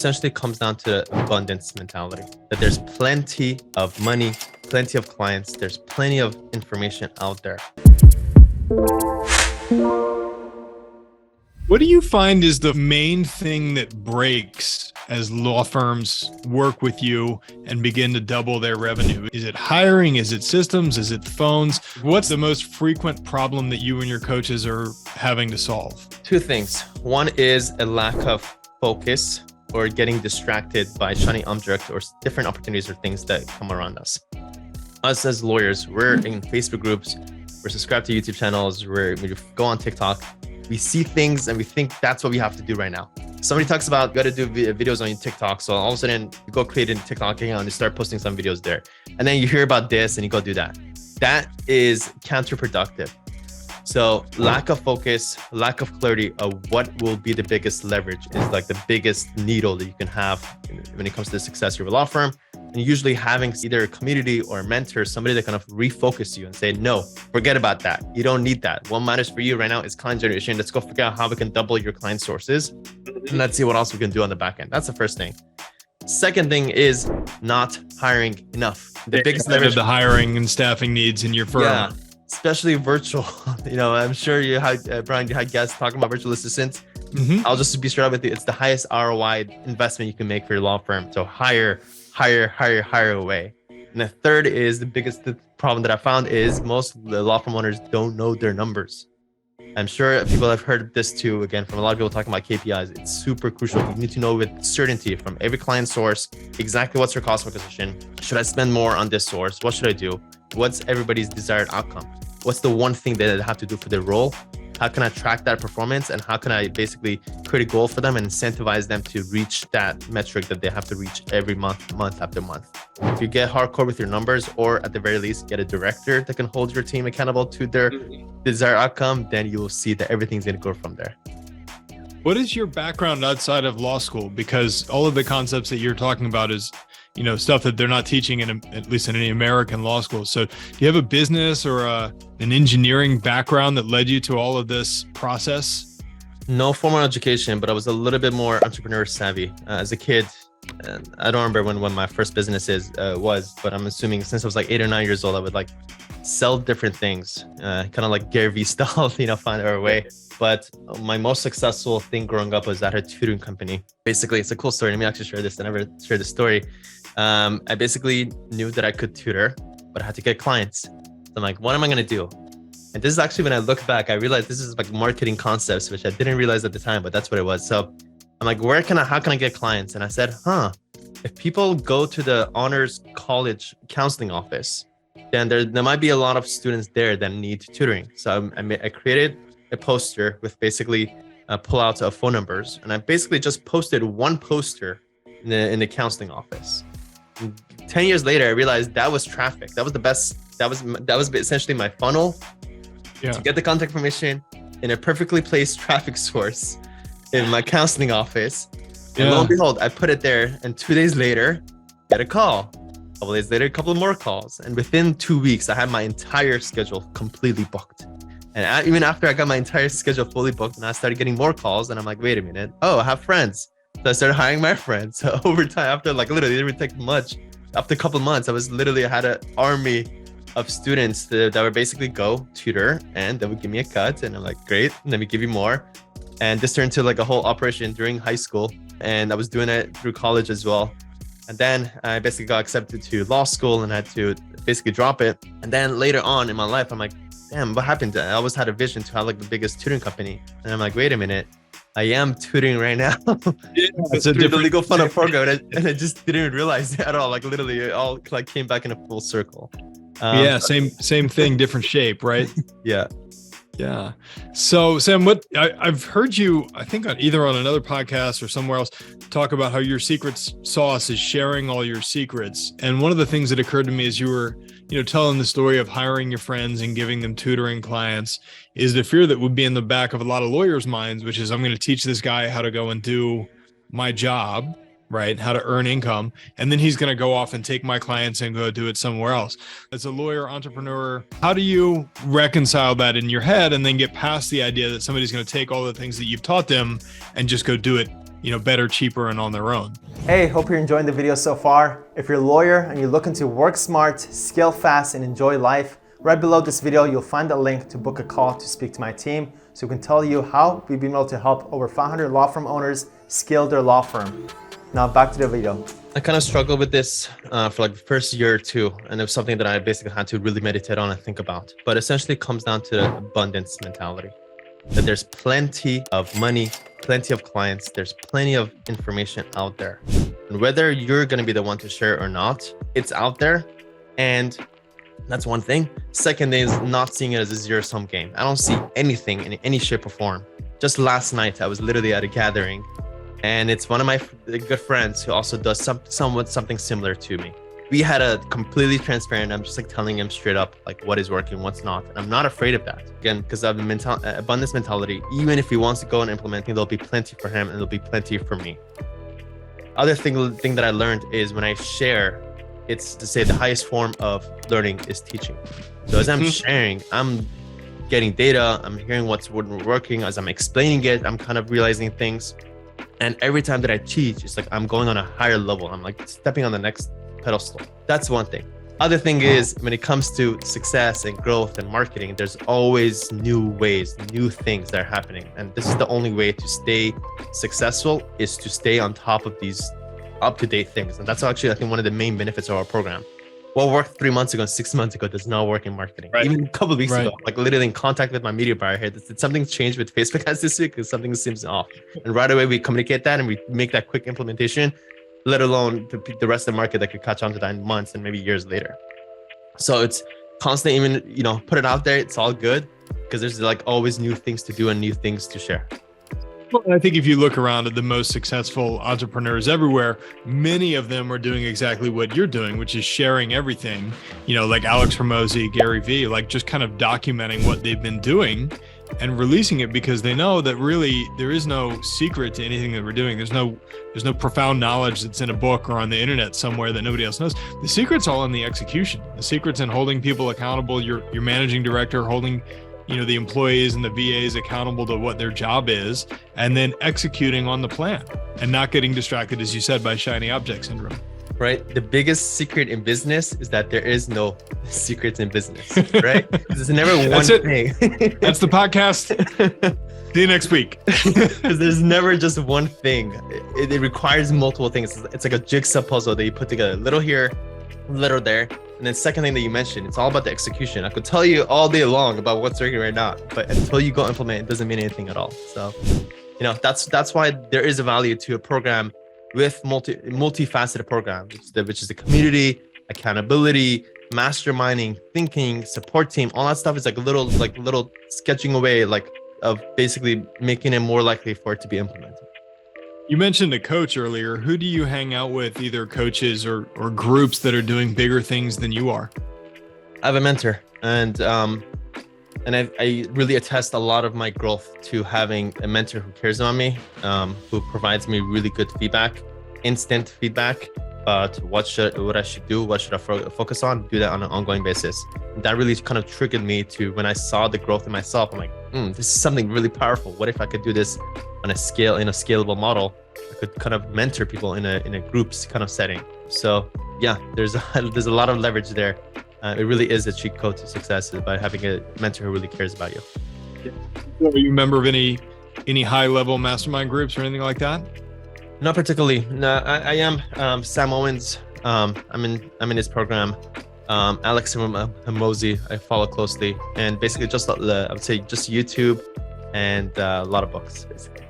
Essentially comes down to abundance mentality, that there's plenty of money, plenty of clients, there's plenty of information out there. What do you find is the main thing that breaks as law firms work with you and begin to double their revenue? Is it hiring? Is it systems? Is it the phones? What's the most frequent problem that you and your coaches are having to solve? Two things. One is a lack of focus or getting distracted by shiny objects or different opportunities or things that come around us. Us as lawyers, we're in Facebook groups, we're subscribed to YouTube channels, we go on TikTok, we see things and we think that's what we have to do right now. Somebody talks about, you got to do videos on your TikTok. So all of a sudden you go create a TikTok account and you start posting some videos there. And then you hear about this and you go do that. That is counterproductive. So lack of focus, lack of clarity of what will be the biggest leverage is like the biggest needle that you can have when it comes to the success of your law firm. And usually having either a community or a mentor, somebody that kind of refocus you and say, no, forget about that. You don't need that. What matters for you right now is client generation. Let's go figure out how we can double your client sources. And let's see what else we can do on the back end. That's the first thing. Second thing is not hiring enough. The biggest leverage, the hiring and staffing needs in your firm. Yeah. Especially virtual. I'm sure you had, Brian, you had guests talking about virtual assistants. I'll just be straight up with you. It's the highest ROI investment you can make for your law firm. So hire away. And the third is the biggest problem that I found is most of the law firm owners don't know their numbers. I'm sure people have heard this too, again, from a lot of people talking about KPIs. It's super crucial. You need to know with certainty from every client source, exactly what's your cost per acquisition. Should I spend more on this source? What should I do? What's everybody's desired outcome? What's the one thing that they have to do for their role? How can I track that performance? And how can I basically create a goal for them and incentivize them to reach that metric that they have to reach every month after month? If you get hardcore with your numbers, or at the very least, get a director that can hold your team accountable to their desired outcome, then you will see that everything's going to go from there. What is your background outside of law school? Because all of the concepts that you're talking about is, stuff that they're not teaching at least in any American law school. So do you have a business or an engineering background that led you to all of this process? No formal education, but I was a little bit more entrepreneur savvy as a kid. And I don't remember when my first business was, but I'm assuming since I was like 8 or 9 years old, I would like sell different things, kind of like Gary Vee style, find our way. But my most successful thing growing up was at a tutoring company. Basically, it's a cool story. Let me actually share this. I never shared the story. I basically knew that I could tutor, but I had to get clients. So I'm like, what am I going to do? And this is actually when I look back, I realized this is like marketing concepts, which I didn't realize at the time, but that's what it was. So I'm like, how can I get clients? And I said, if people go to the honors college counseling office, then there might be a lot of students there that need tutoring. So I created a poster with basically pullouts of phone numbers. And I basically just posted one poster in the counseling office. And 10 years later, I realized that was traffic. That was the best. That was essentially my funnel to get the contact information in a perfectly placed traffic source in my counseling office. And lo and behold, I put it there, and 2 days later, get a call. A couple days later, a couple more calls. And within 2 weeks, I had my entire schedule completely booked. And even after I got my entire schedule fully booked, and I started getting more calls, and I'm like, wait a minute. Oh, I have friends. So I started hiring my friends. So over time, after literally, it didn't take much. After a couple of months, I had an army of students that would basically go tutor, and they would give me a cut. And I'm like, great. And let me give you more. And this turned to like a whole operation during high school. And I was doing it through college as well. And then I basically got accepted to law school and had to basically drop it. And then later on in my life, I'm like, damn, what happened? I always had a vision to have like the biggest tutoring company. And I'm like, wait a minute, I am tutoring right now. It's a the legal funnel program. And I just didn't realize it at all. Like literally it all like came back in a full circle. Same thing, different shape, right? Yeah. Yeah. So Sam, I've heard you, I think on another podcast or somewhere else, talk about how your secret sauce is sharing all your secrets. And one of the things that occurred to me as you were, telling the story of hiring your friends and giving them tutoring clients is the fear that would be in the back of a lot of lawyers' minds, which is I'm going to teach this guy how to go and do my job, right? How to earn income. And then he's going to go off and take my clients and go do it somewhere else. As a lawyer, entrepreneur, how do you reconcile that in your head and then get past the idea that somebody's going to take all the things that you've taught them and just go do it better, cheaper, and on their own. Hey, hope you're enjoying the video so far. If you're a lawyer and you're looking to work smart, scale fast, and enjoy life, right below this video, you'll find a link to book a call to speak to my team so we can tell you how we've been able to help over 500 law firm owners scale their law firm. Now back to the video. I kind of struggled with this for like the first year or two, and it was something that I basically had to really meditate on and think about. But essentially it comes down to the abundance mentality, that there's plenty of money, plenty of clients, there's plenty of information out there. And whether you're going to be the one to share or not, it's out there. And that's one thing. Second thing is not seeing it as a zero-sum game. I don't see anything in any shape or form. Just last night, I was literally at a gathering, and it's one of my good friends who also does something similar to me. We had a completely transparent, I'm just like telling him straight up, like what is working, what's not. And I'm not afraid of that. Again, because of the abundance mentality, even if he wants to go and implementing, there'll be plenty for him and there'll be plenty for me. Other thing that I learned is when I share, it's to say the highest form of learning is teaching. So as I'm sharing, I'm getting data, I'm hearing what's working. As I'm explaining it, I'm kind of realizing things. And every time that I teach, it's like I'm going on a higher level. I'm like stepping on the next pedestal. That's one thing. Other thing is when it comes to success and growth and marketing, there's always new ways, new things that are happening. And this is the only way to stay successful, is to stay on top of these up-to-date things. And that's actually, I think, one of the main benefits of our program. What worked 3 months ago, 6 months ago does not work in marketing. Right. Even a couple of weeks ago, like literally in contact with my media buyer here, did something change with Facebook ads this week? Because something seems off. And right away we communicate that and we make that quick implementation, let alone the rest of the market that could catch on to that in months and maybe years later. So it's constantly, even, put it out there. It's all good because there's like always new things to do and new things to share. Well, I think if you look around at the most successful entrepreneurs everywhere, many of them are doing exactly what you're doing, which is sharing everything, like Alex Hormozi, Gary Vee, like just kind of documenting what they've been doing and releasing it, because they know that really there is no secret to anything that we're doing. There's no profound knowledge that's in a book or on the internet somewhere that nobody else knows. The secret's all in the execution. The secret's in holding people accountable. Your managing director holding the employees and the VAs accountable to what their job is, and then executing on the plan and not getting distracted, as you said, by shiny object syndrome. Right. The biggest secret in business is that there is no secrets in business, right? There's never one thing. That's the podcast. See you next week. Because there's never just one thing. It requires multiple things. It's like a jigsaw puzzle that you put together, little here, little there. And then second thing that you mentioned, it's all about the execution. I could tell you all day long about what's working right now, but until you go implement, it doesn't mean anything at all. So, that's why there is a value to a program with multifaceted program, which is the community, accountability, masterminding, thinking, support team. All that stuff is like little sketching away, of basically making it more likely for it to be implemented. You mentioned a coach earlier. Who do you hang out with, either coaches or groups that are doing bigger things than you are? I have a mentor, and I really attest a lot of my growth to having a mentor who cares about me, who provides me really good feedback, instant feedback about what I should do, what should I focus on, do that on an ongoing basis. And that really kind of triggered me to, when I saw the growth in myself, I'm like, this is something really powerful. What if I could do this on a scalable model? I could kind of mentor people in a groups kind of setting. So yeah, there's a lot of leverage there. It really is a cheat code to success by having a mentor who really cares about you. Are you a member of any high level mastermind groups or anything like that? Not particularly. No, I am. Sam Owens. I'm in his program. Alex Hormozi, I follow closely, and basically just I would say just YouTube and a lot of books, basically.